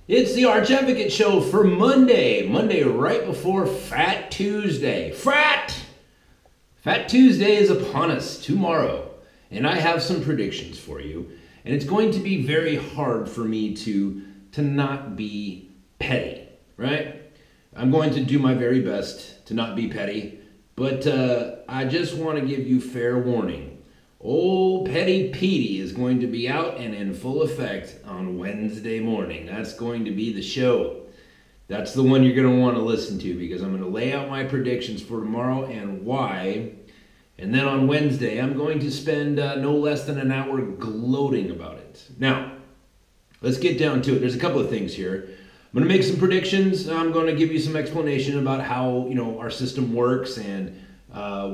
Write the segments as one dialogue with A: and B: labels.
A: It's the Arch Advocate Show for Monday. Monday right before Fat Tuesday. Fat Tuesday is upon us tomorrow. And I have some predictions for you. And it's going to be very hard for me to not be petty, right? I'm going to do my very best to not be petty. But I just want to give you fair warning. Old Petty Petey is going to be out and in full effect on Wednesday morning. That's going to be the show. That's the one you're going to want to listen to because I'm going to lay out my predictions for tomorrow and why. And then on Wednesday, I'm going to spend no less than an hour gloating about it. Now, let's get down to it. There's a couple of things here. I'm going to make some predictions. I'm going to give you some explanation about how our system works and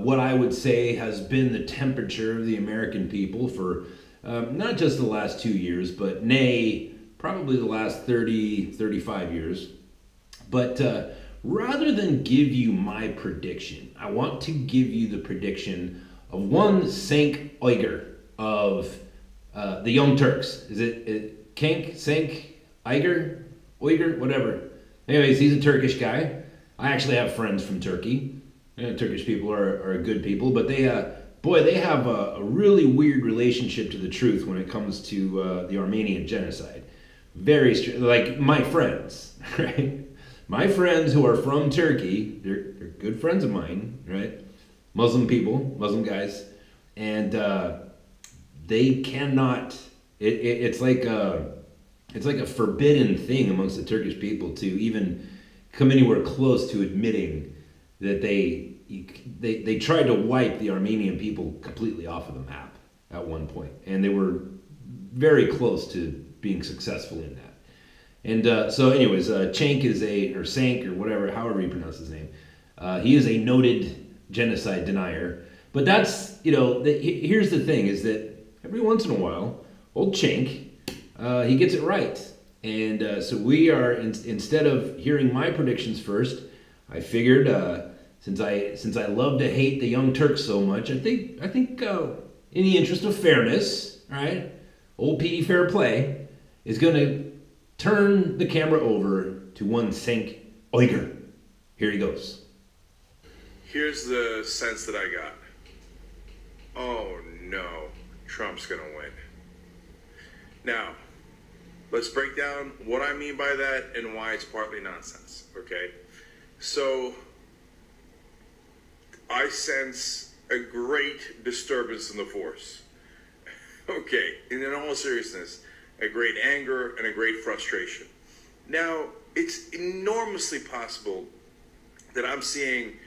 A: what I would say has been the temperature of the American people for not just the last 2 years, but nay, probably the last 30, 35 years. But rather than give you my prediction, I want to give you the prediction of one Cenk Uygur of the Young Turks. Is it Cenk Uygur? Uygur? Whatever. Anyways, he's a Turkish guy. I actually have friends from Turkey. Turkish people are good people, but they have a really weird relationship to the truth when it comes to the Armenian genocide. Very like my friends, right? My friends who are from Turkey, they're good friends of mine, right? Muslim people, Muslim guys, and they cannot. It's like a forbidden thing amongst the Turkish people to even come anywhere close to admitting that they tried to wipe the Armenian people completely off of the map at one point, and they were very close to being successful in that. And so, anyways, Cenk is or Sank or whatever, however you pronounce his name, he is a noted genocide denier. But that's here's the thing: is that every once in a while, old Cenk, he gets it right, and so we are instead of hearing my predictions first, I figured since I love to hate the Young Turks so much, I think in the interest of fairness, right, old Petey Fair Play is going to turn the camera over to one Cenk Uygur. Here he goes.
B: Here's the sense that I got. Oh no, Trump's going to win. Now, let's break down what I mean by that and why it's partly nonsense, okay? So, I sense a great disturbance in the force. Okay, and in all seriousness, a great anger and a great frustration. Now, it's enormously possible that I'm seeing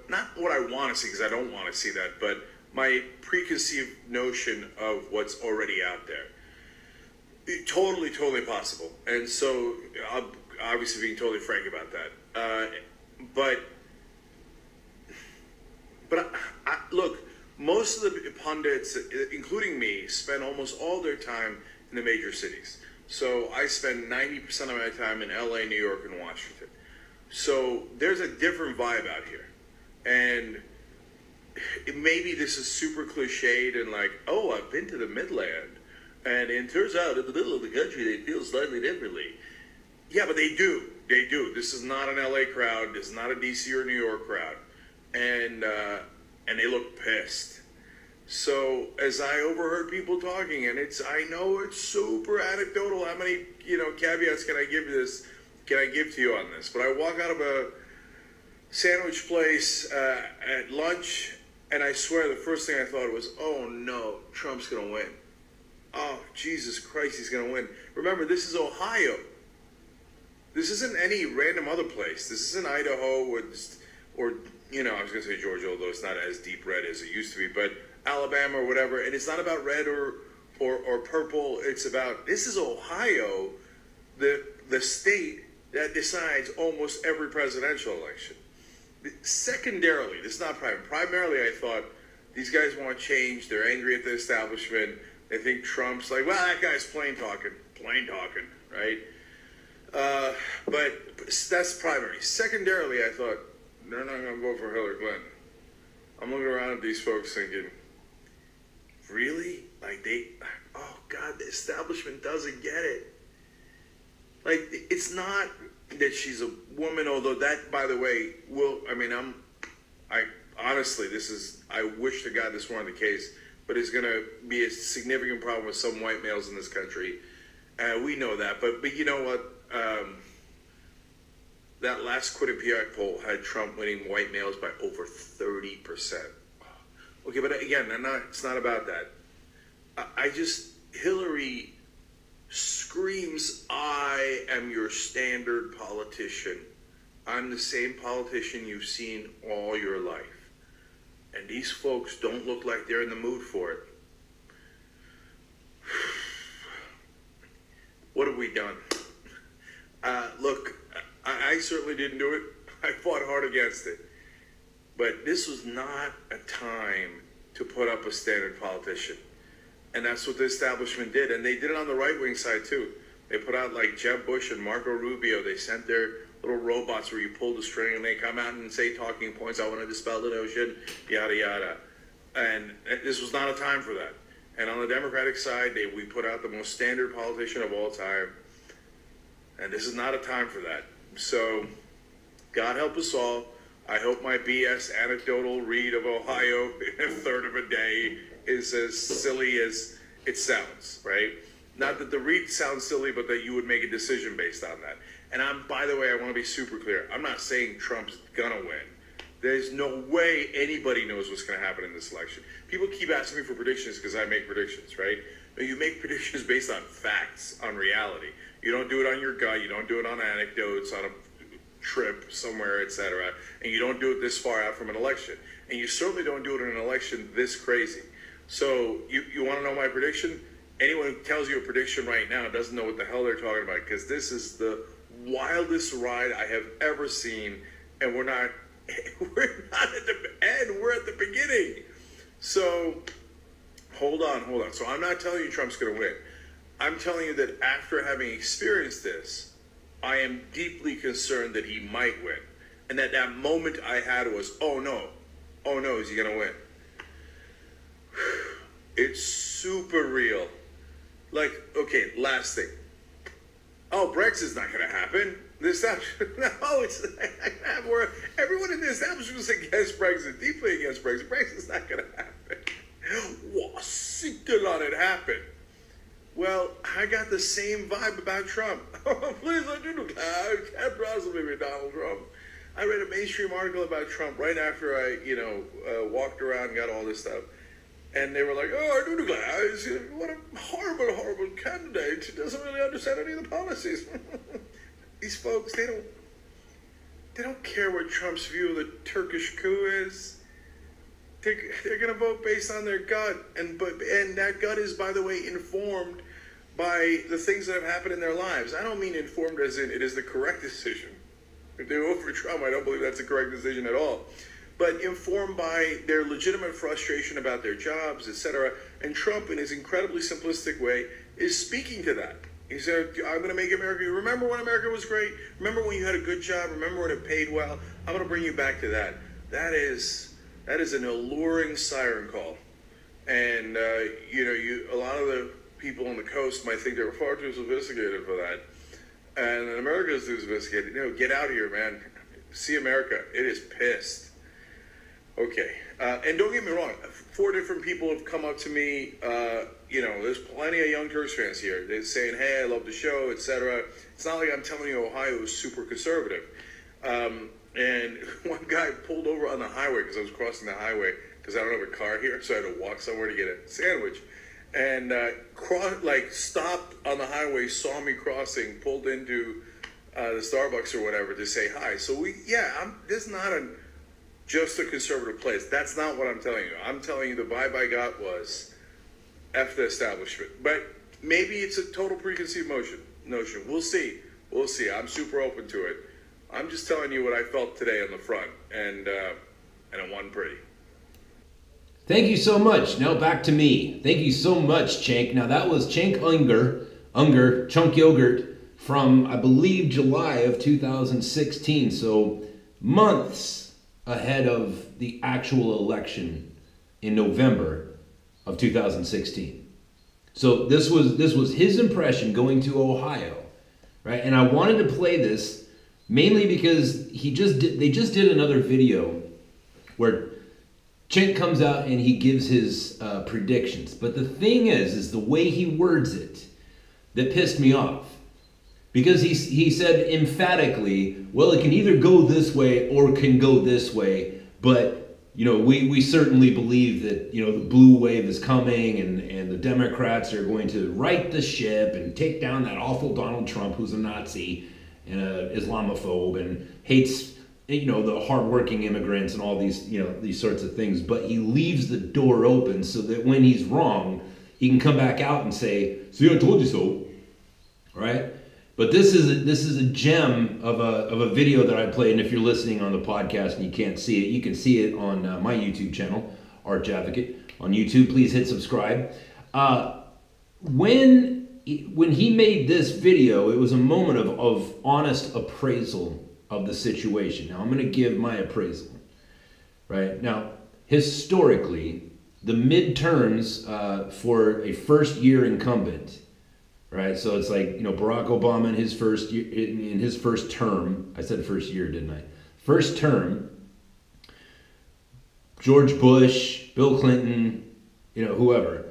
B: not what I want to see, because I don't want to see that, but my preconceived notion of what's already out there. Totally possible. And so, I'm obviously being totally frank about that. But look, most of the pundits, including me, spend almost all their time in the major cities. So I spend 90% of my time in LA, New York, and Washington. So there's a different vibe out here. And maybe this is super cliched and like, oh, I've been to the Midland. And it turns out in the middle of the country, they feel slightly differently. Yeah, but they do. They do. This is not an LA crowd. This is not a DC or New York crowd. And they look pissed. So as I overheard people talking, and I know it's super anecdotal. How many caveats can I give to you on this? But I walk out of a sandwich place at lunch, and I swear the first thing I thought was, oh no, Trump's gonna win. Oh Jesus Christ, he's gonna win. Remember, this is Ohio. This isn't any random other place. This isn't Idaho or I was going to say Georgia, although it's not as deep red as it used to be, but Alabama or whatever. And it's not about red or purple. It's about, this is Ohio, the state that decides almost every presidential election. Secondarily, this is not primarily, I thought, these guys want change. They're angry at the establishment. They think Trump's like, well, that guy's plain talking, right? But that's primary. Secondarily, I thought, they're not going to vote for Hillary Clinton. I'm looking around at these folks thinking, really? Oh God, the establishment doesn't get it. Like, it's not that she's a woman, although that, by the way, I honestly, I wish to God this weren't the case, but it's going to be a significant problem with some white males in this country. We know that, but you know what? That last Quinnipiac poll had Trump winning white males by over 30%. Okay, but again, it's not about that. Hillary screams, I am your standard politician. I'm the same politician you've seen all your life. And these folks don't look like they're in the mood for it. What have we done? Look, I certainly didn't do it. I fought hard against it. But this was not a time to put up a standard politician. And that's what the establishment did. And they did it on the right-wing side, too. They put out, like, Jeb Bush and Marco Rubio. They sent their little robots where you pull the string and they come out and say talking points. I want to dispel the notion, yada, yada. And this was not a time for that. And on the Democratic side, we put out the most standard politician of all time. And this is not a time for that. So, God help us all. I hope my BS anecdotal read of Ohio in a third of a day is as silly as it sounds, right? Not that the read sounds silly, but that you would make a decision based on that. And by the way, I want to be super clear. I'm not saying Trump's gonna win. There's no way anybody knows what's going to happen in this election. People keep asking me for predictions because I make predictions, right? No, you make predictions based on facts, on reality. You don't do it on your gut. You don't do it on anecdotes, on a trip somewhere, etc. And you don't do it this far out from an election. And you certainly don't do it in an election this crazy. So you want to know my prediction? Anyone who tells you a prediction right now doesn't know what the hell they're talking about, because this is the wildest ride I have ever seen, and we're not at the end, we're at the beginning. So hold on. So I'm not telling you Trump's going to win. I'm telling you that after having experienced this, I am deeply concerned that he might win. And that moment I had was, oh no, is he going to win? It's super real. Like, okay, last thing. Oh, Brexit's not going to happen. The establishment, no, it's where everyone in the establishment was against Brexit, deeply against Brexit. Brexit's not going to happen. Still on it happen. Well, I got the same vibe about Trump. Please let you know. I can't possibly be Donald Trump. I read a mainstream article about Trump right after I, walked around and got all this stuff. And they were like, oh, I do declare, what a horrible, horrible candidate. He doesn't really understand any of the policies. These folks, they don't care what Trump's view of the Turkish coup is. They're going to vote based on their gut. And that gut is, by the way, informed by the things that have happened in their lives. I don't mean informed as in it is the correct decision. If they vote for Trump, I don't believe that's the correct decision at all. But informed by their legitimate frustration about their jobs, etc. And Trump, in his incredibly simplistic way, is speaking to that. He said, I'm going to make America, remember when America was great? Remember when you had a good job? Remember when it paid well? I'm going to bring you back to that. That is an alluring siren call. And, a lot of the people on the coast might think they were far too sophisticated for that. And America is too sophisticated. Get out here, man. See America. It is pissed. Okay. And don't get me wrong. 4 different people have come up to me. There's plenty of Young Turks fans here. They're saying, hey, I love the show, etc. It's not like I'm telling you Ohio is super conservative. And one guy pulled over on the highway because I was crossing the highway because I don't have a car here, so I had to walk somewhere to get a sandwich. And stopped on the highway, saw me crossing, pulled into the Starbucks or whatever to say hi. So this is not just a conservative place. That's not what I'm telling you. I'm telling you the vibe I got was F the establishment. But maybe it's a total preconceived notion. We'll see. I'm super open to it. I'm just telling you what I felt today on the front, and it wasn't pretty.
A: Thank you so much. Now back to me. Thank you so much, Cenk. Now that was Cenk Uygur, Chunk Yogurt, from, I believe, July of 2016. So months ahead of the actual election in November of 2016. So this was his impression going to Ohio right? And I wanted to play this mainly because they just did another video where Cenk comes out and he gives his predictions. But the thing is the way he words it that pissed me off. Because he said emphatically, well, it can either go this way or it can go this way. But, we certainly believe that, the blue wave is coming and the Democrats are going to right the ship and take down that awful Donald Trump, who's a Nazi and an Islamophobe and hates, the hardworking immigrants and all these, these sorts of things. But he leaves the door open so that when he's wrong, he can come back out and say, see, I told you so, right? But this is a gem of a video that I played, and if you're listening on the podcast and you can't see it, you can see it on my YouTube channel, Arch Advocate, on YouTube. Please hit subscribe. When he made this video, it was a moment of honest appraisal of the situation. Now, I'm going to give my appraisal. Right? Now, historically, the midterms for a first-year incumbent, right? So it's like, Barack Obama in his first term. I said first year, didn't I? First term. George Bush, Bill Clinton, whoever.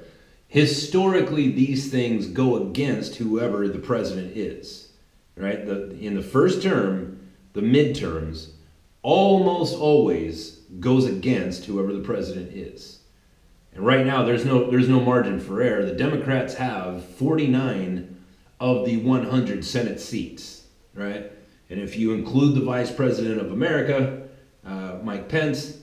A: Historically, these things go against whoever the president is, right? In the first term, the midterms almost always goes against whoever the president is. And right now, there's no margin for error. The Democrats have 49 of the 100 Senate seats, right? And if you include the Vice President of America, Mike Pence,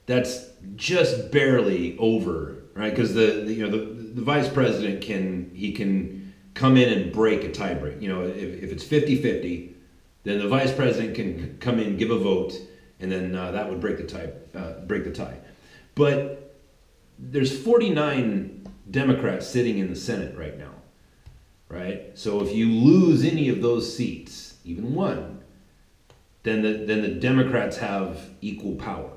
A: that's just barely over, right? Because the Vice President can come in and break a tie break. If it's 50-50, then the Vice President can come in, give a vote, and then that would break the tie. But there's 49 Democrats sitting in the Senate right now, right? So if you lose any of those seats, even one, then the Democrats have equal power,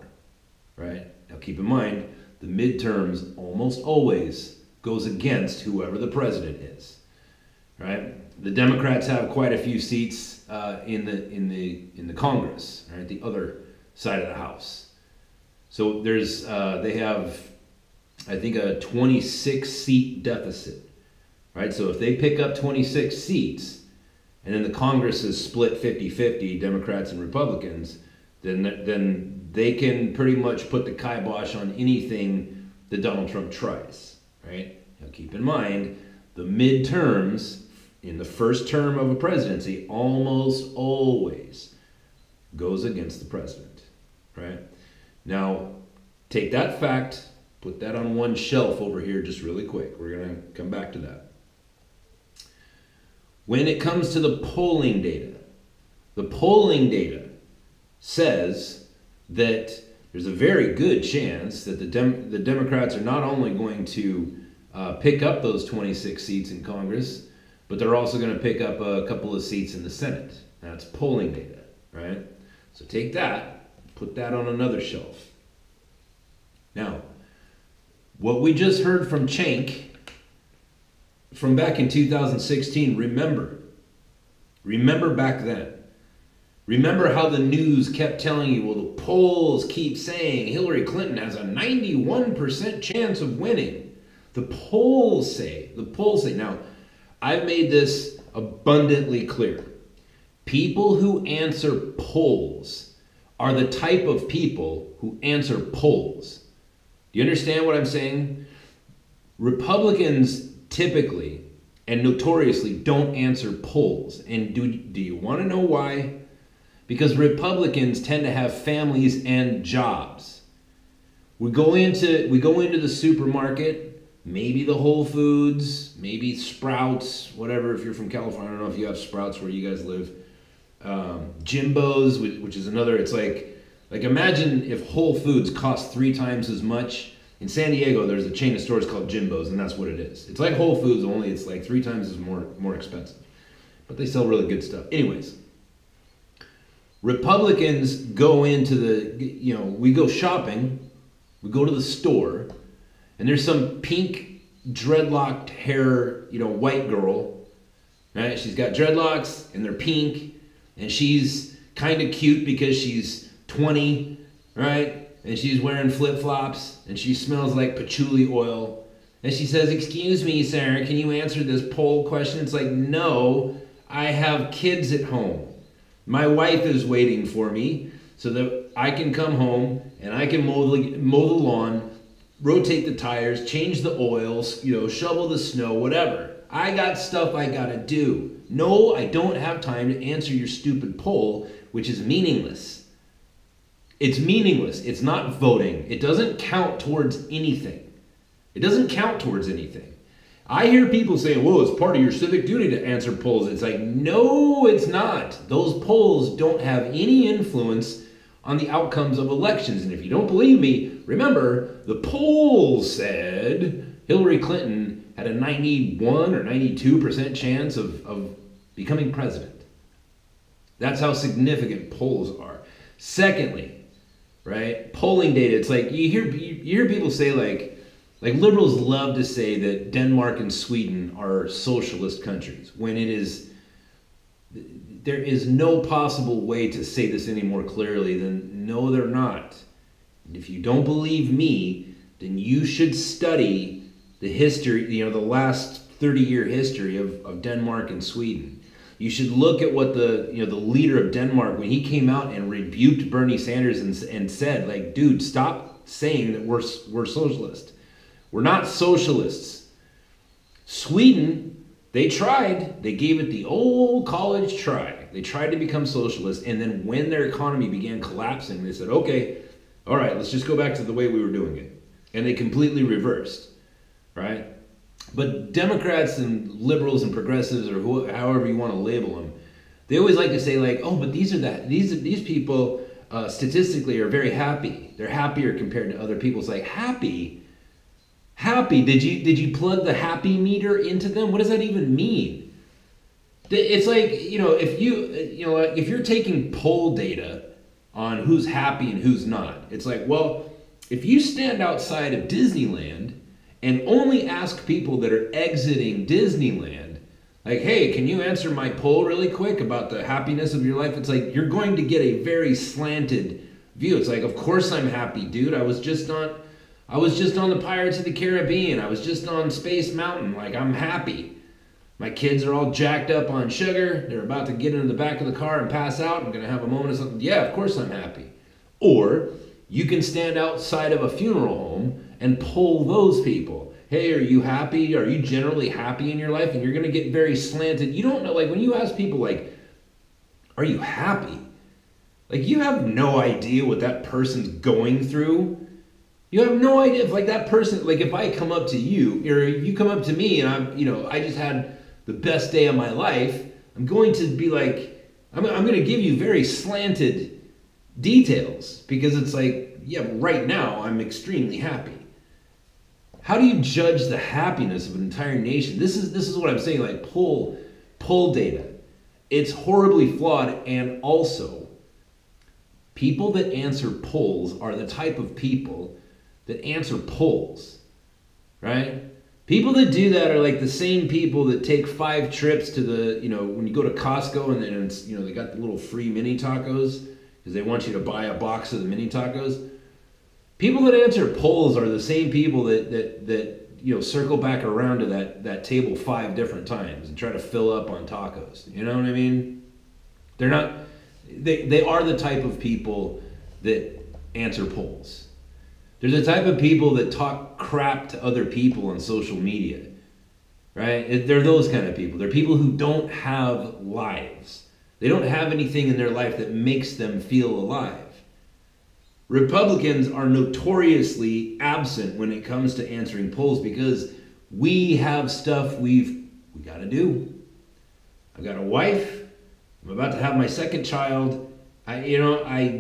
A: right? Now keep in mind, the midterms almost always goes against whoever the president is, right? The Democrats have quite a few seats in the Congress, right? The other side of the House. So they have, I think, a 26-seat deficit, right? So if they pick up 26 seats, and then the Congress is split 50-50, Democrats and Republicans, then they can pretty much put the kibosh on anything that Donald Trump tries, right? Now keep in mind, the midterms in the first term of a presidency almost always goes against the president, right? Now, take that fact, put that on one shelf over here just really quick. We're going to come back to that. When it comes to the polling data says that there's a very good chance that the Democrats are not only going to pick up those 26 seats in Congress, but they're also going to pick up a couple of seats in the Senate. That's polling data, right? So take that, put that on another shelf. Now, what we just heard from Cenk from back in 2016, remember back then. Remember how the news kept telling you, well, the polls keep saying Hillary Clinton has a 91% chance of winning. The polls say. Now, I've made this abundantly clear. People who answer polls are the type of people who answer polls. Do you understand what I'm saying? Republicans typically and notoriously don't answer polls. And do you want to know why? Because Republicans tend to have families and jobs. We go into the supermarket, maybe the Whole Foods, maybe Sprouts, whatever. If you're from California, I don't know if you have Sprouts where you guys live. Jimbo's, which is another. It's like imagine if Whole Foods cost 3 times as much. In San Diego, there's a chain of stores called Jimbo's, and that's what it is. It's like Whole Foods, only it's like 3 times as more expensive. But they sell really good stuff. Anyways, Republicans go into we go shopping, we go to the store, and there's some pink dreadlocked hair, white girl right? She's got dreadlocks and they're pink, and she's kind of cute because she's 20, right? And she's wearing flip-flops, and she smells like patchouli oil. And she says, "Excuse me, Sarah, can you answer this poll question?" It's like, no, I have kids at home. My wife is waiting for me so that I can come home and I can mow the lawn, rotate the tires, change the oils, shovel the snow, whatever. I got stuff I gotta do. No, I don't have time to answer your stupid poll, which is meaningless. It's meaningless. It's not voting. It doesn't count towards anything. It doesn't count towards anything. I hear people saying, well, it's part of your civic duty to answer polls. It's like, no, it's not. Those polls don't have any influence on the outcomes of elections. And if you don't believe me, remember, the polls said Hillary Clinton had a 91 or 92% chance of becoming president. That's how significant polls are. Secondly, right, polling data, it's like you hear people say like liberals love to say that Denmark and Sweden are socialist countries when there is no possible way to say this any more clearly than no, they're not. And if you don't believe me, then you should study the history, the last 30-year history of Denmark and Sweden. You should look at what the leader of Denmark, when he came out and rebuked Bernie Sanders and said, like, dude, stop saying that we're socialist. We're not socialists. Sweden, they tried. They gave it the old college try. They tried to become socialist, and then when their economy began collapsing, they said, okay, all right, let's just go back to the way we were doing it. And they completely reversed, right? But Democrats and liberals and progressives, or however you want to label them, they always like to say like, oh, but these people statistically are very happy. They're happier compared to other people. It's like, happy. Did you plug the happy meter into them? What does that even mean? It's like, if you're taking poll data on who's happy and who's not, it's like, well, if you stand outside of Disneyland and only ask people that are exiting Disneyland, like, hey, can you answer my poll really quick about the happiness of your life? It's like, you're going to get a very slanted view. It's like, of course I'm happy, dude. I was just on the Pirates of the Caribbean. I was just on Space Mountain. Like, I'm happy. My kids are all jacked up on sugar. They're about to get into the back of the car and pass out. I'm going to have a moment of something. Yeah, of course I'm happy. Or you can stand outside of a funeral home and poll those people. Hey, are you happy? Are you generally happy in your life? And you're going to get very slanted. You don't know, like when you ask people like, are you happy? Like you have no idea what that person's going through. You have no idea if like that person, like if I come up to you or you come up to me and I just had the best day of my life, I'm going to be like, I'm going to give you very slanted details because it's like, yeah, right now I'm extremely happy. How do you judge the happiness of an entire nation? This is what I'm saying, like poll data. It's horribly flawed, and also people that answer polls are the type of people that answer polls, right? People that do that are like the same people that take 5 trips to the, when you go to Costco and then it's, they got the little free mini tacos because they want you to buy a box of the mini tacos. People that answer polls are the same people that circle back around to that table 5 different times and try to fill up on tacos. You know what I mean? They're not. They are the type of people that answer polls. They're the type of people that talk crap to other people on social media, right? They're those kind of people. They're people who don't have lives. They don't have anything in their life that makes them feel alive. Republicans are notoriously absent when it comes to answering polls because we have stuff we got to do. I've got a wife. I'm about to have my second child. I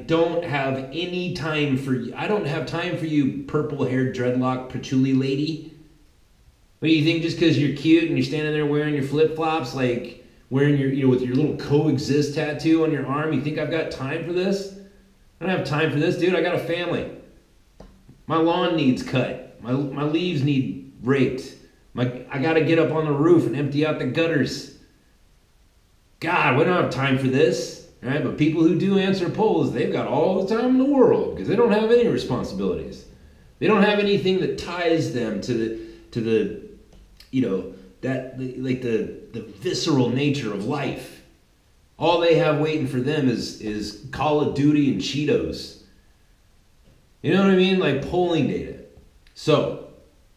A: don't have any time for you. I don't have time for you, purple-haired dreadlock patchouli lady. What do you think? Just because you're cute and you're standing there wearing your flip-flops, like wearing your, with your little coexist tattoo on your arm, you think I've got time for this? I don't have time for this, dude. I got a family. My lawn needs cut. My leaves need raked. I got to get up on the roof and empty out the gutters. God, we don't have time for this, right? But people who do answer polls, they've got all the time in the world because they don't have any responsibilities. They don't have anything that ties them to the the visceral nature of life. All they have waiting for them is Call of Duty and Cheetos. You know what I mean? Like polling data. So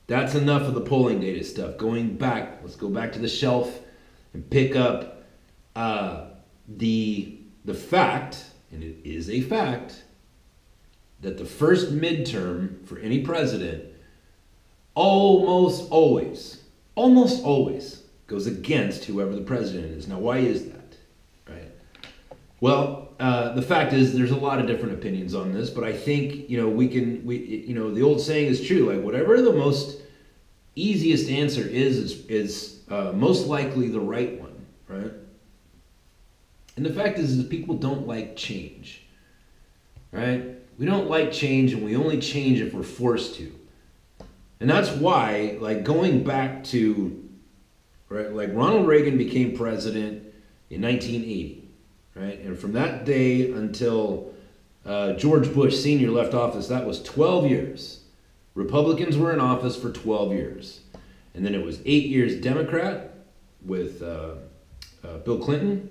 A: that's enough of the polling data stuff. Going back, let's go back to the shelf and pick up the fact, and it is a fact, that the first midterm for any president almost always goes against whoever the president is. Now, why is that? Right? Well, the fact is there's a lot of different opinions on this, but I think, the old saying is true. Like, whatever the most easiest answer is most likely the right one, right? And the fact is people don't like change, right? We don't like change, and we only change if we're forced to. And that's why, like, going back to, right, like Ronald Reagan became president in 1980, right? And from that day until George Bush Sr. left office, that was 12 years. Republicans were in office for 12 years. And then it was 8 years Democrat with Bill Clinton.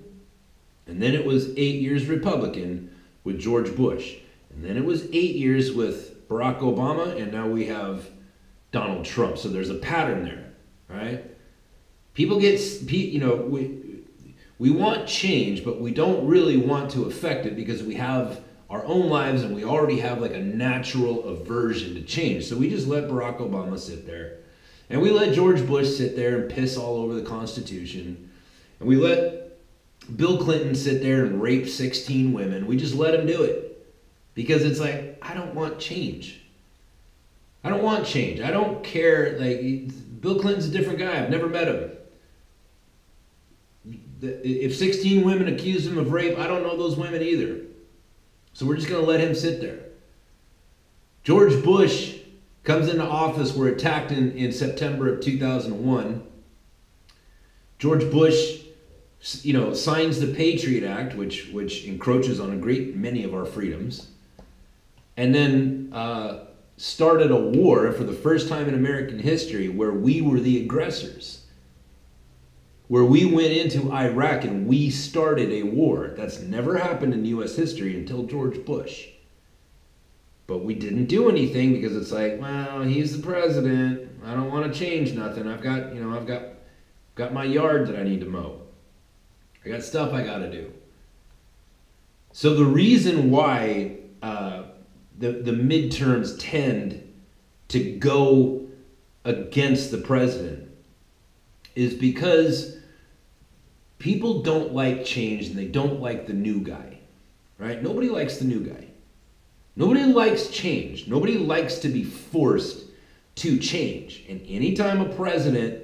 A: And then it was 8 years Republican with George Bush. And then it was 8 years with Barack Obama, and now we have Donald Trump. So there's a pattern there, right? People get, we want change, but we don't really want to affect it because we have our own lives and we already have like a natural aversion to change. So we just let Barack Obama sit there, and we let George Bush sit there and piss all over the Constitution, and we let Bill Clinton sit there and rape 16 women. We just let him do it. Because it's like, I don't want change. I don't want change. I don't care. Like, Bill Clinton's a different guy. I've never met him. If 16 women accuse him of rape, I don't know those women either. So we're just going to let him sit there. George Bush comes into office. We're attacked in September of 2001. George Bush, signs the Patriot Act, which encroaches on a great many of our freedoms. And then started a war for the first time in American history where we were the aggressors. Where we went into Iraq and we started a war. That's never happened in U.S. history until George Bush. But we didn't do anything because it's like, well, he's the president. I don't want to change nothing. I've got my yard that I need to mow. I got stuff I got to do. So the reason why the midterms tend to go against the president is because people don't like change and they don't like the new guy, right? Nobody likes the new guy. Nobody likes change. Nobody likes to be forced to change. And anytime a president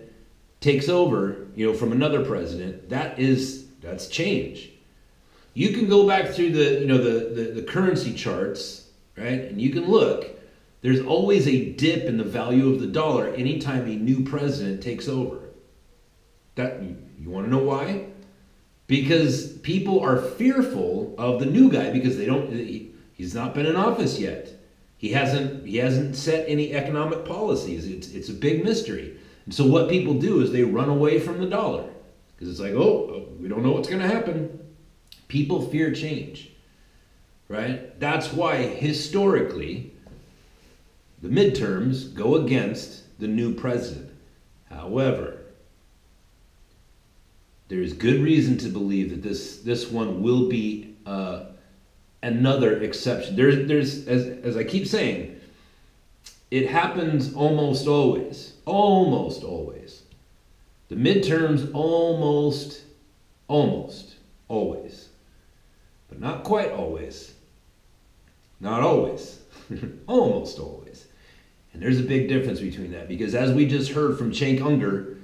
A: takes over, from another president, that's change. You can go back through the currency charts, right? And you can look. There's always a dip in the value of the dollar anytime a new president takes over. That, you want to know why? Because people are fearful of the new guy because he's not been in office yet. He hasn't set any economic policies. It's a big mystery. And so what people do is they run away from the dollar because it's like, oh, we don't know what's going to happen. People fear change, right? That's why historically the midterms go against the new president. However, there is good reason to believe that this one will be another exception. There's as I keep saying, it happens almost always. Almost always. The midterms almost always. But not quite always. Not always. Almost always. And there's a big difference between that because as we just heard from Cenk Uygur,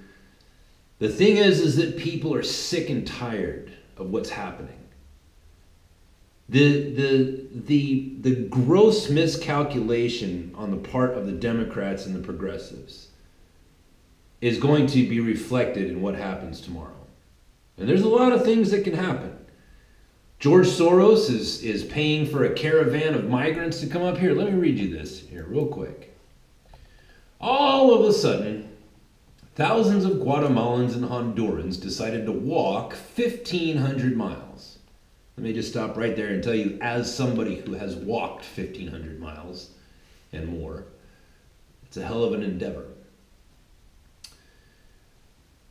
A: the thing is that people are sick and tired of what's happening. The gross miscalculation on the part of the Democrats and the progressives is going to be reflected in what happens tomorrow. And there's a lot of things that can happen. George Soros is paying for a caravan of migrants to come up here. Let me read you this here real quick. All of a sudden, thousands of Guatemalans and Hondurans decided to walk 1,500 miles. Let me just stop right there and tell you, as somebody who has walked 1,500 miles and more, it's a hell of an endeavor.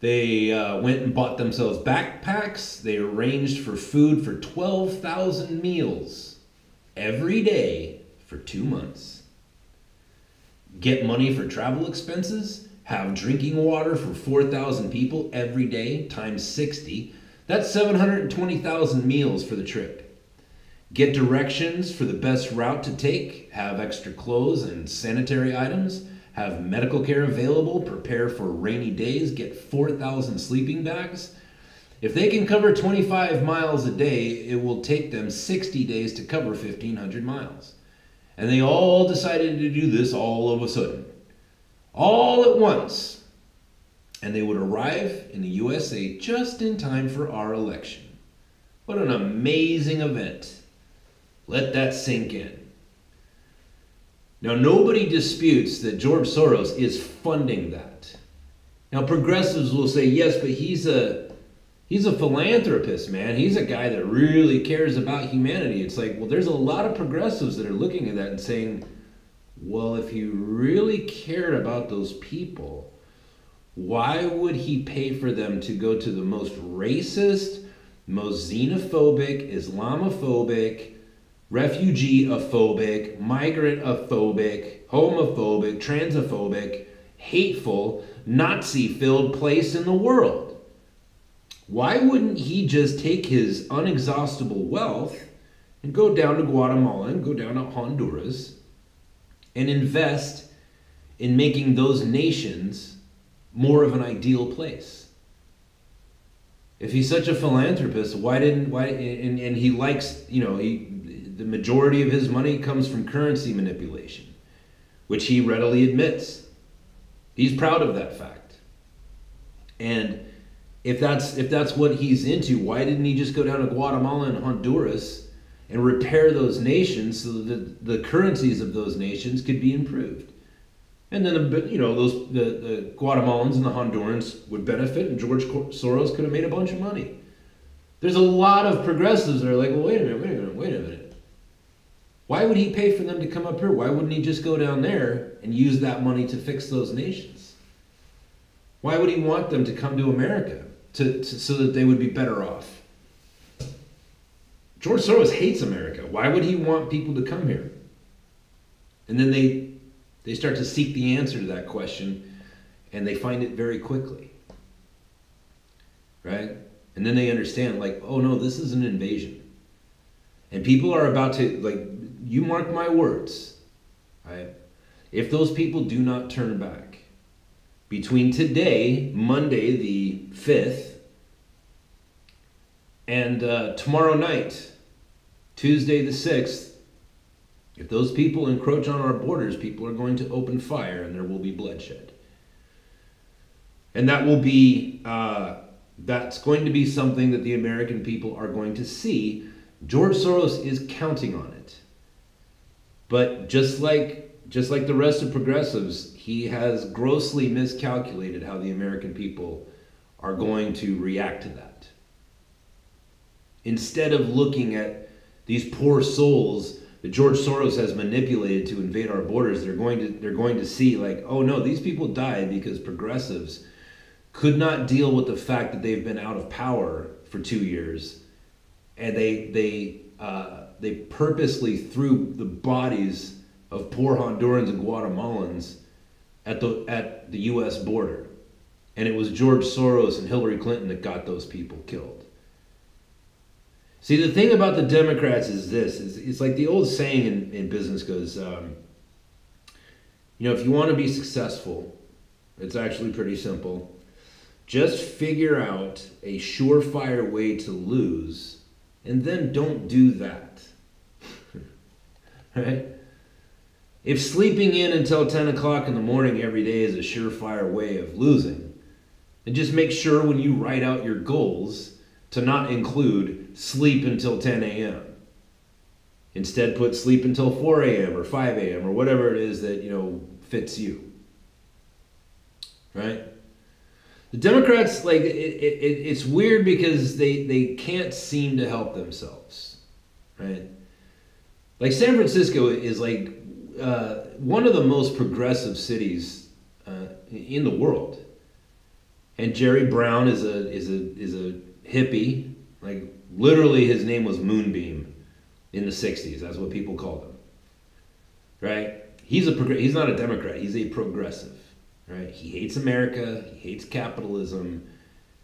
A: They went and bought themselves backpacks. They arranged for food for 12,000 meals every day for 2 months. Get money for travel expenses. Have drinking water for 4,000 people every day times 60. That's 720,000 meals for the trip. Get directions for the best route to take. Have extra clothes and sanitary items. Have medical care available, prepare for rainy days, get 4,000 sleeping bags. If they can cover 25 miles a day, it will take them 60 days to cover 1,500 miles. And they all decided to do this all of a sudden. All at once. And they would arrive in the USA just in time for our election. What an amazing event. Let that sink in. Now, nobody disputes that George Soros is funding that. Now, progressives will say, yes, but he's a philanthropist, man. He's a guy that really cares about humanity. It's like, well, there's a lot of progressives that are looking at that and saying, well, if he really cared about those people, why would he pay for them to go to the most racist, most xenophobic, Islamophobic, refugee-ophobic, migrant-ophobic, homophobic, transphobic, hateful, Nazi-filled place in the world? Why wouldn't he just take his unexhaustible wealth and go down to Guatemala and go down to Honduras and invest in making those nations more of an ideal place? If he's such a philanthropist, and he likes, the majority of his money comes from currency manipulation, which he readily admits. He's proud of that fact. And if that's what he's into, why didn't he just go down to Guatemala and Honduras and repair those nations so that the currencies of those nations could be improved? And then the Guatemalans and the Hondurans would benefit, and George Soros could have made a bunch of money. There's a lot of progressives that are like, well, wait a minute. Why would he pay for them to come up here? Why wouldn't he just go down there and use that money to fix those nations? Why would he want them to come to America so that they would be better off? George Soros hates America. Why would he want people to come here? And then they start to seek the answer to that question, and they find it very quickly. Right? And then they understand, like, oh no, this is an invasion. And people are about to, like, you mark my words, right? If those people do not turn back between today, Monday the 5th, and tomorrow night, Tuesday the 6th, if those people encroach on our borders, people are going to open fire and there will be bloodshed. And that will be, that's going to be something that the American people are going to see. George Soros is counting on it. But just like the rest of progressives, he has grossly miscalculated how the American people are going to react to that. Instead of looking at these poor souls that George Soros has manipulated to invade our borders, they're going to see, like, oh no, these people died because progressives could not deal with the fact that they've been out of power for 2 years, and they purposely threw the bodies of poor Hondurans and Guatemalans at the U.S. border, and it was George Soros and Hillary Clinton that got those people killed. See, the thing about the Democrats is this: it's like the old saying in business goes, if you want to be successful, it's actually pretty simple. Just figure out a surefire way to lose, and then don't do that. Right? If sleeping in until 10 o'clock in the morning every day is a surefire way of losing, then just make sure when you write out your goals to not include sleep until 10 a.m. Instead, put sleep until 4 a.m. or 5 a.m. or whatever it is that, fits you. Right? The Democrats, it's weird because they can't seem to help themselves. Right? Like San Francisco is one of the most progressive cities in the world. And Jerry Brown is a hippie. Like literally his name was Moonbeam in the 60s. That's what people called him. Right? He's not a Democrat. He's a progressive. Right? He hates America. He hates capitalism.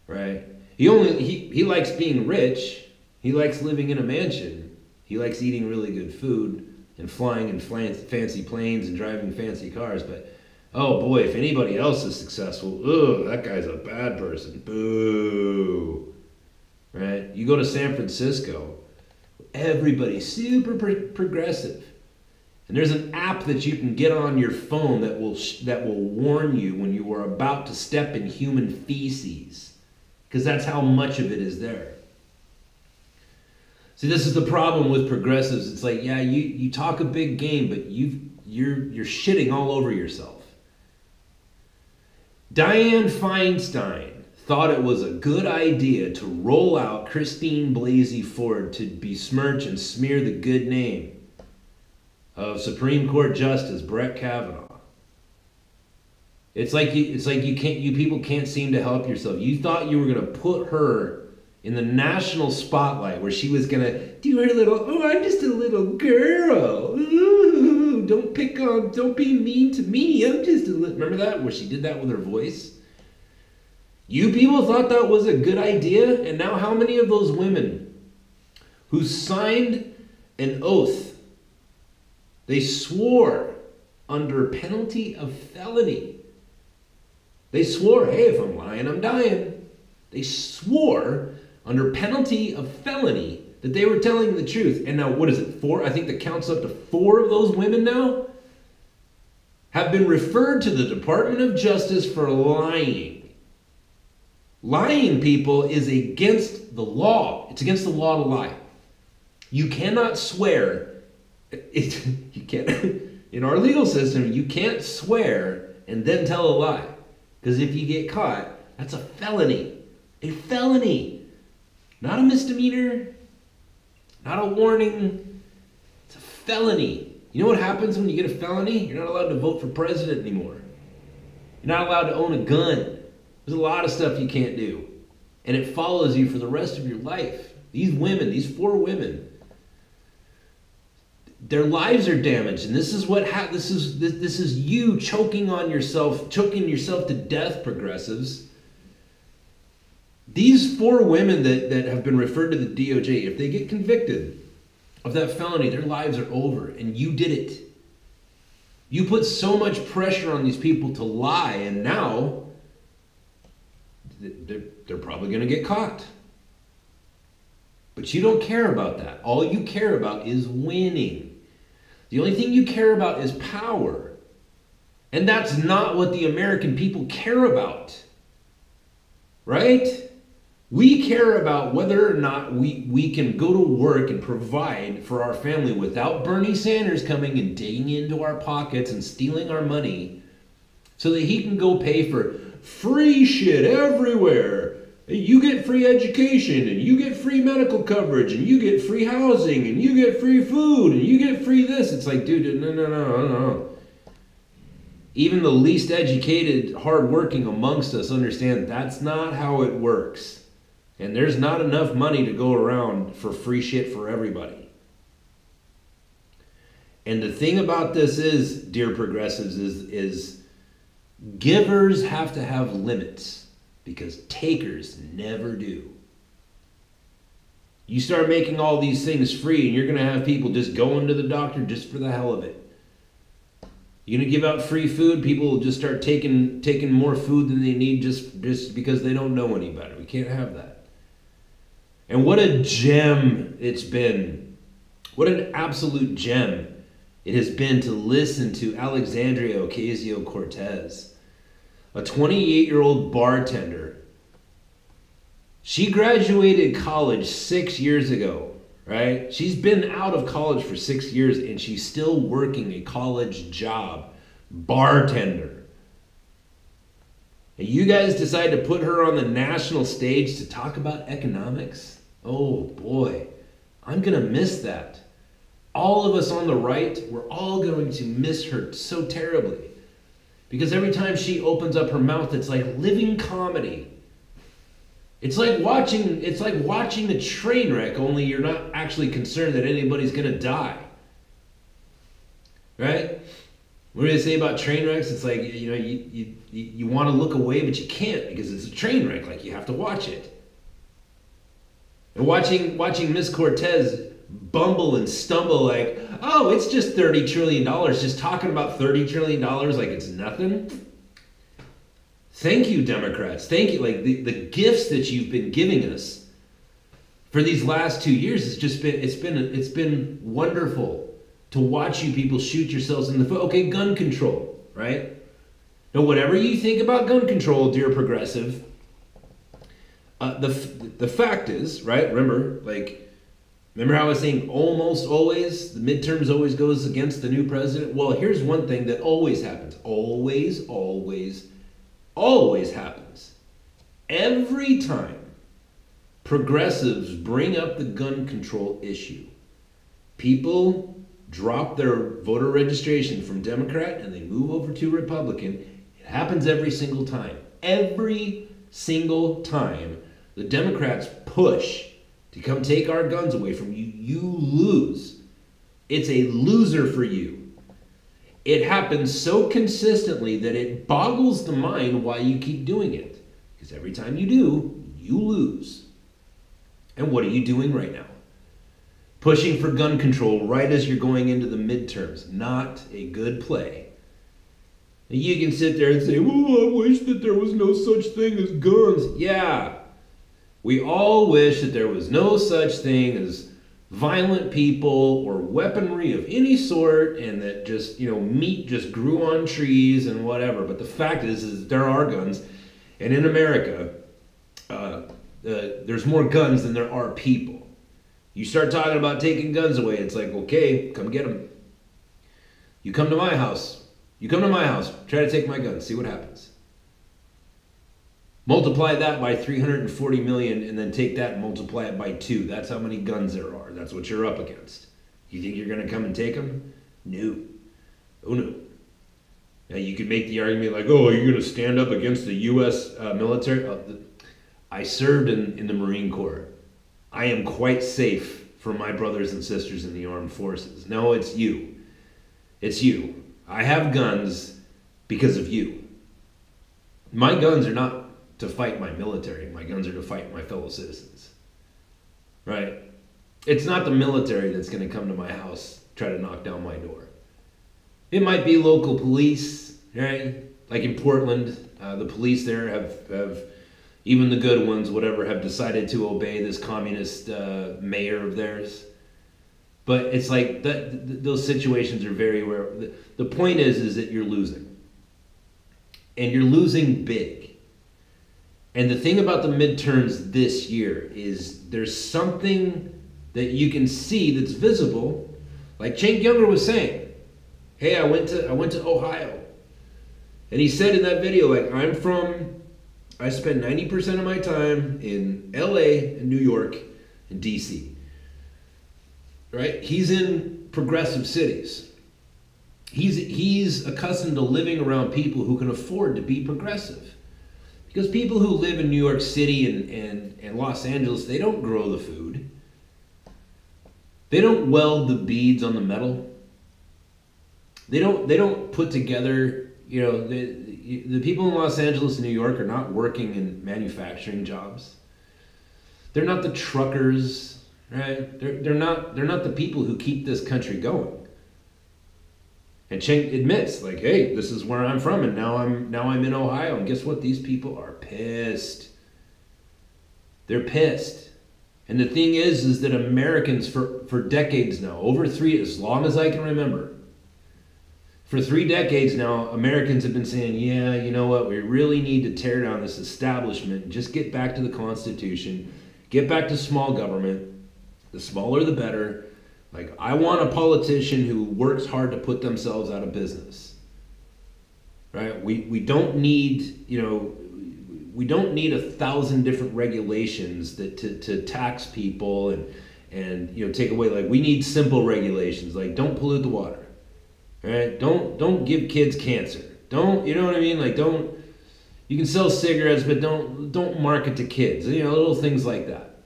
A: Right? He likes being rich. He likes living in a mansion. He likes eating really good food and flying in fancy planes and driving fancy cars. But oh boy, if anybody else is successful, that guy's a bad person. Boo. Right? You go to San Francisco, everybody's super progressive. And there's an app that you can get on your phone that will warn you when you are about to step in human feces. Because that's how much of it is there. See, this is the problem with progressives. It's like, yeah, you talk a big game, but you're shitting all over yourself. Dianne Feinstein thought it was a good idea to roll out Christine Blasey Ford to besmirch and smear the good name of Supreme Court Justice Brett Kavanaugh. It's like you people can't seem to help yourself. You thought you were gonna put her in the national spotlight where she was gonna do her little, I'm just a little girl. Ooh, don't be mean to me. I'm just a little, remember that? Where she did that with her voice? You people thought that was a good idea? And now how many of those women who signed an oath, they swore under penalty of felony. They swore, hey, if I'm lying, I'm dying. They swore under penalty of felony that they were telling the truth. And now, what is it, 4? I think the count's up to 4 of those women now have been referred to the Department of Justice for lying. Lying, people, is against the law. It's against the law to lie. You cannot swear. You can't. In our legal system, you can't swear and then tell a lie. Because if you get caught, that's a felony. A felony. Not a misdemeanor. Not a warning. It's a felony. You know what happens when you get a felony? You're not allowed to vote for president anymore. You're not allowed to own a gun. There's a lot of stuff you can't do. And it follows you for the rest of your life. These women, these 4 women, their lives are damaged, and this is what this is you choking yourself to death, progressives. These 4 women that have been referred to the DOJ, if they get convicted of that felony, their lives are over, and you did it. You put so much pressure on these people to lie, and now they're probably going to get caught. But you don't care about that. All you care about is winning. The only thing you care about is power. And that's not what the American people care about. Right? We care about whether or not we can go to work and provide for our family without Bernie Sanders coming and digging into our pockets and stealing our money so that he can go pay for free shit everywhere. You get free education, and you get free medical coverage, and you get free housing, and you get free food, and you get free this. It's like, dude, no. Even the least educated, hardworking amongst us understand that's not how it works. And there's not enough money to go around for free shit for everybody. And the thing about this is, dear progressives, is givers have to have limits. Because takers never do. You start making all these things free, and you're going to have people just going to the doctor just for the hell of it. You're going to give out free food, people will just start taking more food than they need just because they don't know any better. We can't have that. And what a gem it's been. What an absolute gem it has been to listen to Alexandria Ocasio-Cortez. A 28-year-old bartender She graduated college 6 years ago, right? She's been out of college for 6 years and she's still working a college job, bartender. And you guys decide to put her on the national stage to talk about economics? Oh boy, I'm going to miss that. All of us on the right, we're all going to miss her so terribly. Because every time she opens up her mouth, it's like living comedy. It's like watching a train wreck, only you're not actually concerned that anybody's going to die. Right? What do they say about train wrecks? It's like, you want to look away, but you can't because it's a train wreck. Like, you have to watch it. And watching Miss Cortez bumble and stumble like, oh, it's just $30 trillion, just talking about $30 trillion like it's nothing. Thank you, Democrats. Thank you. Like the gifts that you've been giving us for these last 2 years, it's been wonderful to watch you people shoot yourselves in the foot. Okay, gun control, right? Now, whatever you think about gun control, dear progressive, the fact is, right? Remember how I was saying almost always, the midterms always goes against the new president? Well, here's one thing that always happens. Always, always, always happens. Every time progressives bring up the gun control issue, people drop their voter registration from Democrat and they move over to Republican. It happens every single time. Every single time the Democrats push to come take our guns away from you, you lose. It's a loser for you. It happens so consistently that it boggles the mind why you keep doing it. Because every time you do, you lose. And what are you doing right now? Pushing for gun control right as you're going into the midterms. Not a good play. And you can sit there and say, well, I wish that there was no such thing as guns. Yeah. We all wish that there was no such thing as violent people or weaponry of any sort and that just, meat just grew on trees and whatever. But the fact is there are guns. And in America, there's more guns than there are people. You start talking about taking guns away, it's like, okay, come get them. You come to my house. Try to take my guns. See what happens. Multiply that by 340 million and then take that and multiply it by 2. That's how many guns there are. That's what you're up against. You think you're going to come and take them? No. Oh, no. Now, you could make the argument like, oh, you're going to stand up against the U.S. military? I served in the Marine Corps. I am quite safe from my brothers and sisters in the armed forces. No, it's you. It's you. I have guns because of you. My guns are not to fight my military. My guns are to fight my fellow citizens. Right? It's not the military that's going to come to my house, try to knock down my door. It might be local police, right? Like in Portland, the police there have, even the good ones, whatever, have decided to obey this communist mayor of theirs. But it's like those situations are very rare. The point is that you're losing. And you're losing big. And the thing about the midterms this year is there's something that you can see that's visible. Like Cenk Uygur was saying, hey, I went to Ohio. And he said in that video, like, I spend 90% of my time in LA and New York and DC. Right? He's in progressive cities. He's accustomed to living around people who can afford to be progressive. Because people who live in New York City and Los Angeles, they don't grow the food. They don't weld the beads on the metal. They don't put together, the people in Los Angeles and New York are not working in manufacturing jobs. They're not the truckers, right? They're not the people who keep this country going. And Cenk admits, like, hey, this is where I'm from, and now I'm in Ohio, and guess what? These people are pissed. They're pissed. And the thing is that Americans for decades now, as long as I can remember, For 3 decades now, Americans have been saying, yeah, you know what, we really need to tear down this establishment and just get back to the Constitution, get back to small government. The smaller the better. Like, I want a politician who works hard to put themselves out of business. Right? We don't need, we don't need 1,000 different regulations that to tax people and take away. Like, we need simple regulations, like don't pollute the water. Right? Don't give kids cancer. Don't, you know what I mean? Like, don't, you can sell cigarettes, but don't market to kids. Little things like that.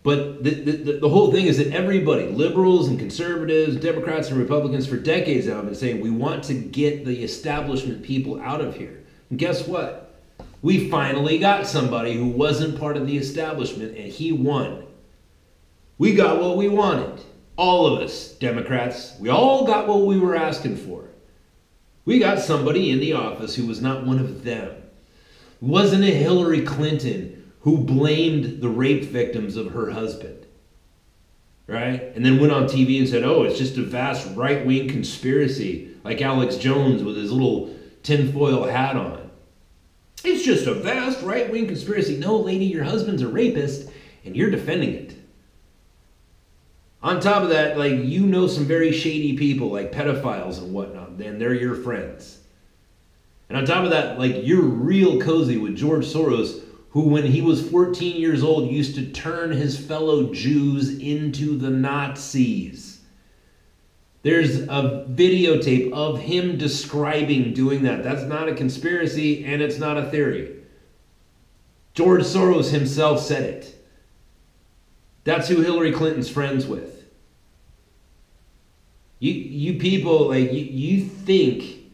A: But the whole thing is that everybody, liberals and conservatives, Democrats and Republicans, for decades now have been saying we want to get the establishment people out of here. And guess what? We finally got somebody who wasn't part of the establishment, and he won. We got what we wanted. All of us, Democrats, we all got what we were asking for. We got somebody in the office who was not one of them. It wasn't a Hillary Clinton who blamed the rape victims of her husband, right? And then went on TV and said, oh, it's just a vast right-wing conspiracy, like Alex Jones with his little tinfoil hat on. It's just a vast right-wing conspiracy. No, lady, your husband's a rapist, and you're defending it. On top of that, some very shady people, like pedophiles and whatnot, and they're your friends. And on top of that, you're real cozy with George Soros, who, when he was 14 years old, used to turn his fellow Jews into the Nazis. There's a videotape of him describing doing that. That's not a conspiracy, and it's not a theory. George Soros himself said it. That's who Hillary Clinton's friends with. You people, you think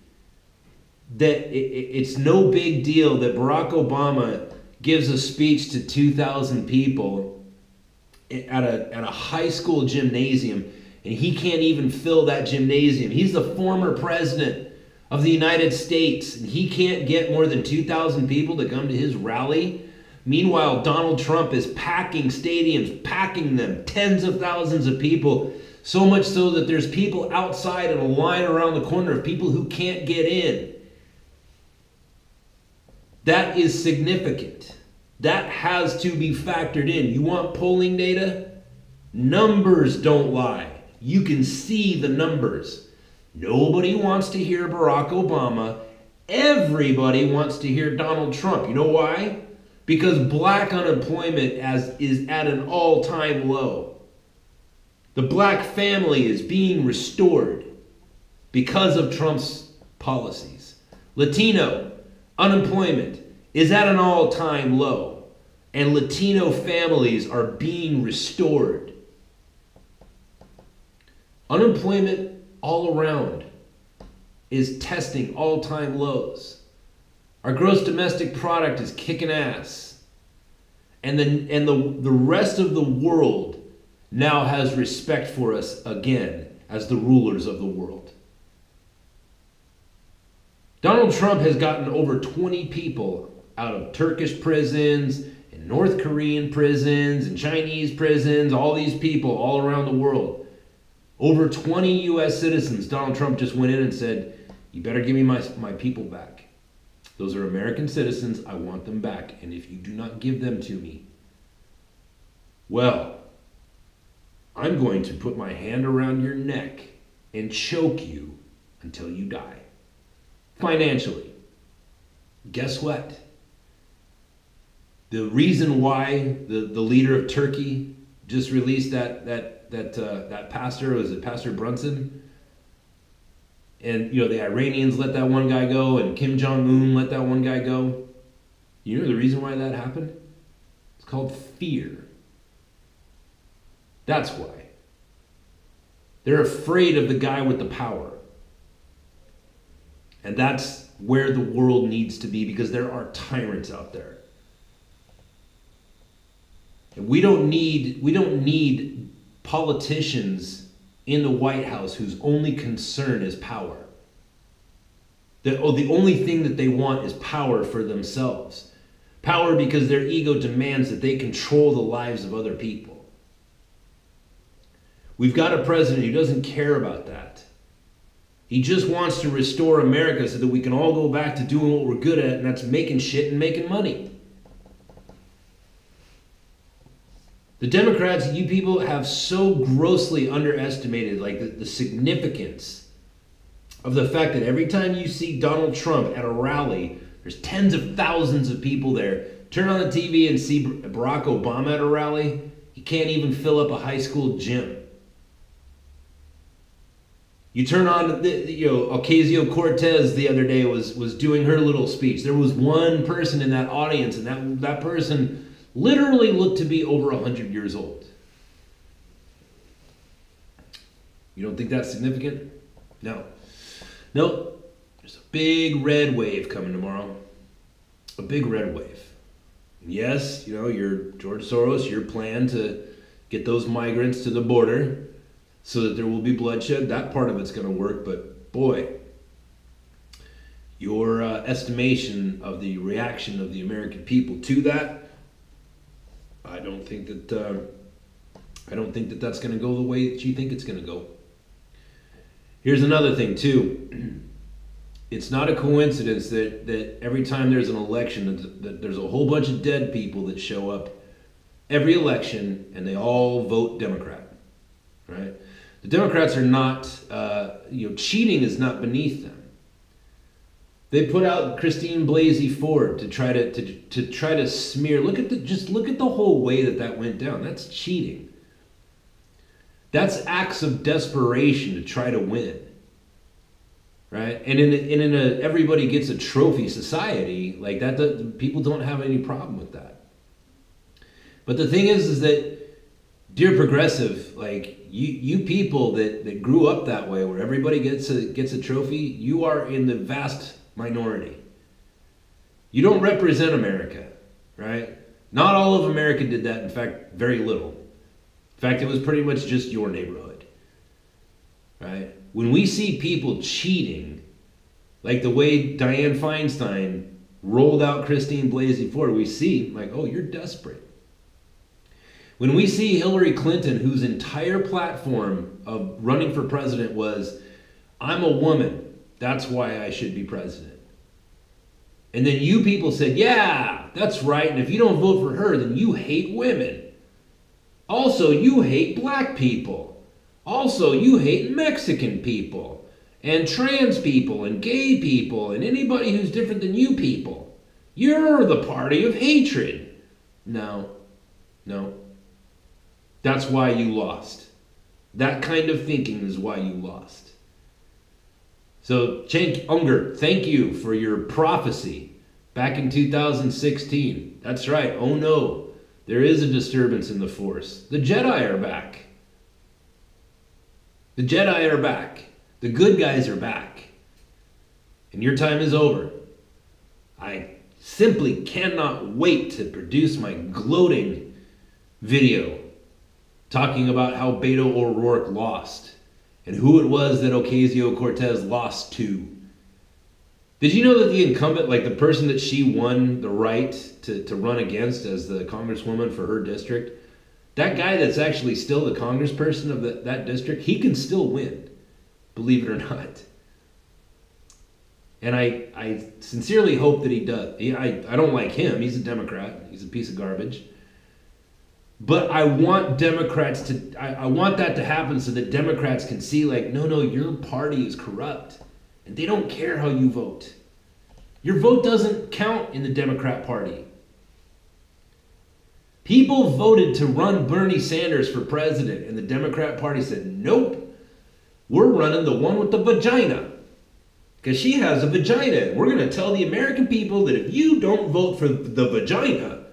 A: that it's no big deal that Barack Obama gives a speech to 2,000 people at a high school gymnasium, and he can't even fill that gymnasium. He's the former president of the United States, and he can't get more than 2,000 people to come to his rally. Meanwhile, Donald Trump is packing stadiums, packing them, tens of thousands of people, so much so that there's people outside in a line around the corner of people who can't get in. That is significant. That has to be factored in. You want polling data? Numbers don't lie. You can see the numbers. Nobody wants to hear Barack Obama. Everybody wants to hear Donald Trump. You know why? Because black unemployment is at an all-time low. The black family is being restored because of Trump's policies. Latino unemployment is at an all-time low, and Latino families are being restored. Unemployment all around is testing all-time lows. Our gross domestic product is kicking ass. And the rest of the world now has respect for us again as the rulers of the world. Donald Trump has gotten over 20 people out of Turkish prisons and North Korean prisons and Chinese prisons, all these people all around the world. Over 20 U.S. citizens, Donald Trump just went in and said, you better give me my people back. Those are American citizens. I want them back. And if you do not give them to me, well, I'm going to put my hand around your neck and choke you until you die. Financially. Guess what? The reason why the leader of Turkey just released that pastor, was it Pastor Brunson? And the Iranians let that one guy go, and Kim Jong-un let that one guy go. You know the reason why that happened? It's called fear. That's why. They're afraid of the guy with the power. And that's where the world needs to be, because there are tyrants out there. And we don't need politicians in the White House whose only concern is power. The only thing that they want is power for themselves. Power because their ego demands that they control the lives of other people. We've got a president who doesn't care about that. He just wants to restore America so that we can all go back to doing what we're good at, and that's making shit and making money. The Democrats, you people, have so grossly underestimated like the significance of the fact that every time you see Donald Trump at a rally, there's tens of thousands of people there. Turn on the TV and see Barack Obama at a rally. He can't even fill up a high school gym. You turn on, Ocasio-Cortez the other day was doing her little speech. There was one person in that audience, and that person literally looked to be over 100 years old. You don't think that's significant? No. Nope. There's a big red wave coming tomorrow. A big red wave. And yes, your George Soros, your plan to get those migrants to the border so that there will be bloodshed, that part of it's going to work, but boy, your estimation of the reaction of the American people to that, I don't think that that's going to go the way that you think it's going to go. Here's another thing too. It's not a coincidence that every time there's an election, that there's a whole bunch of dead people that show up every election, and they all vote Democrat, right? The Democrats are not, cheating is not beneath them. They put out Christine Blasey Ford to try to smear. Look at the whole way that went down. That's cheating. That's acts of desperation to try to win, right? And in a everybody gets a trophy society like that, people don't have any problem with that. But the thing is that, dear progressive, like you people that grew up that way, where everybody gets a trophy, you are in the vast minority. You don't represent America, right? Not all of America did that. In fact, very little. In fact, it was pretty much just your neighborhood, right? When we see people cheating, like the way Dianne Feinstein rolled out Christine Blasey Ford, we see like, oh, you're desperate. When we see Hillary Clinton, whose entire platform of running for president was, I'm a woman, that's why I should be president. And then you people said, yeah, that's right, and if you don't vote for her, then you hate women. Also, you hate black people. Also, you hate Mexican people, and trans people, and gay people, and anybody who's different than you people. You're the party of hatred. No. That's why you lost. That kind of thinking is why you lost. So, Cenk Uygur, thank you for your prophecy back in 2016. That's right. Oh no, there is a disturbance in the Force. The Jedi are back. The Jedi are back. The good guys are back. And your time is over. I simply cannot wait to produce my gloating video talking about how Beto O'Rourke lost and who it was that Ocasio-Cortez lost to. Did you know that the incumbent, like the person that she won the right to run against as the congresswoman for her district, that guy that's actually still the congressperson of that district, he can still win, believe it or not. And I sincerely hope that he does. I don't like him. He's a Democrat. He's a piece of garbage. But I want Democrats I want that to happen so that Democrats can see like, no, your party is corrupt. And they don't care how you vote. Your vote doesn't count in the Democrat Party. People voted to run Bernie Sanders for president, and the Democrat Party said, nope, we're running the one with the vagina. Because she has a vagina. We're going to tell the American people that if you don't vote for the vagina,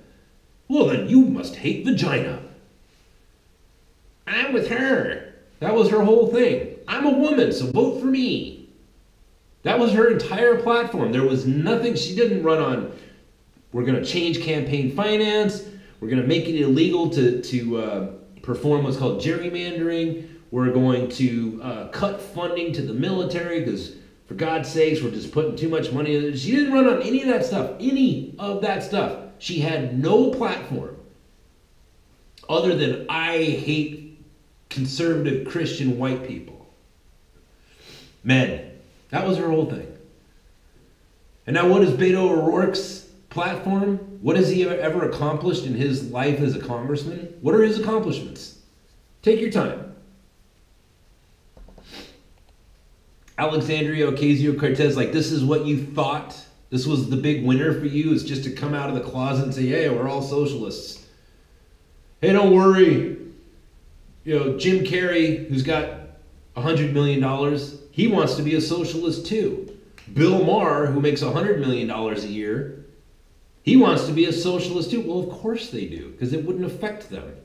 A: well, then you must hate vagina. I'm with her. That was her whole thing. I'm a woman, so vote for me. That was her entire platform. There was nothing, she didn't run on, we're going to change campaign finance, we're going to make it illegal to perform what's called gerrymandering, we're going to cut funding to the military because, for God's sakes, we're just putting too much money in it. She didn't run on any of that stuff. She had no platform other than I hate conservative Christian white people. Men. That was her whole thing. And now what is Beto O'Rourke's platform? What has he ever accomplished in his life as a congressman? What are his accomplishments? Take your time. Alexandria Ocasio-Cortez, like, this is what you thought? This was the big winner for you, is just to come out of the closet and say, hey, we're all socialists. Hey, don't worry. You know, Jim Carrey, who's got $100 million, he wants to be a socialist too. Bill Maher, who makes $100 million a year, he wants to be a socialist too. Well, of course they do, because it wouldn't affect them.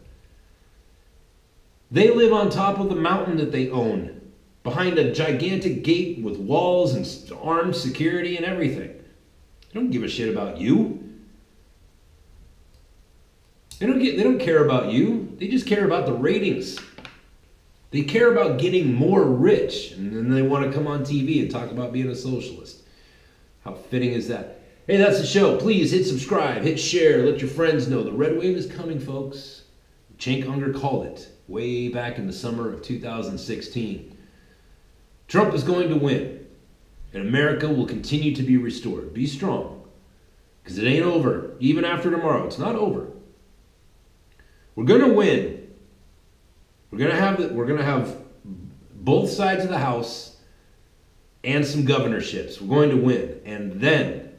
A: They live on top of the mountain that they own, behind a gigantic gate with walls and armed security and everything. They don't give a shit about you. They don't care about you. They just care about the ratings. They care about getting more rich, and then they want to come on TV and talk about being a socialist. How fitting is that? Hey, that's the show. Please hit subscribe, hit share, let your friends know. The red wave is coming, folks. Cenk Uygur called it way back in the summer of 2016. Trump is going to win, and America will continue to be restored. Be strong, because it ain't over. Even after tomorrow, it's not over. We're going to win. We're going to have both sides of the House and some governorships. We're going to win, and then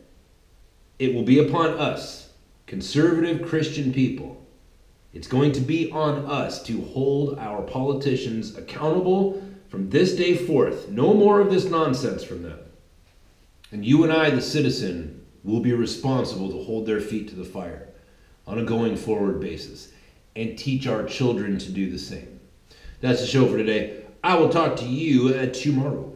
A: it will be upon us, conservative Christian people. It's going to be on us to hold our politicians accountable from this day forth. No more of this nonsense from them. And you and I, the citizen, will be responsible to hold their feet to the fire on a going forward basis and teach our children to do the same. That's the show for today. I will talk to you tomorrow.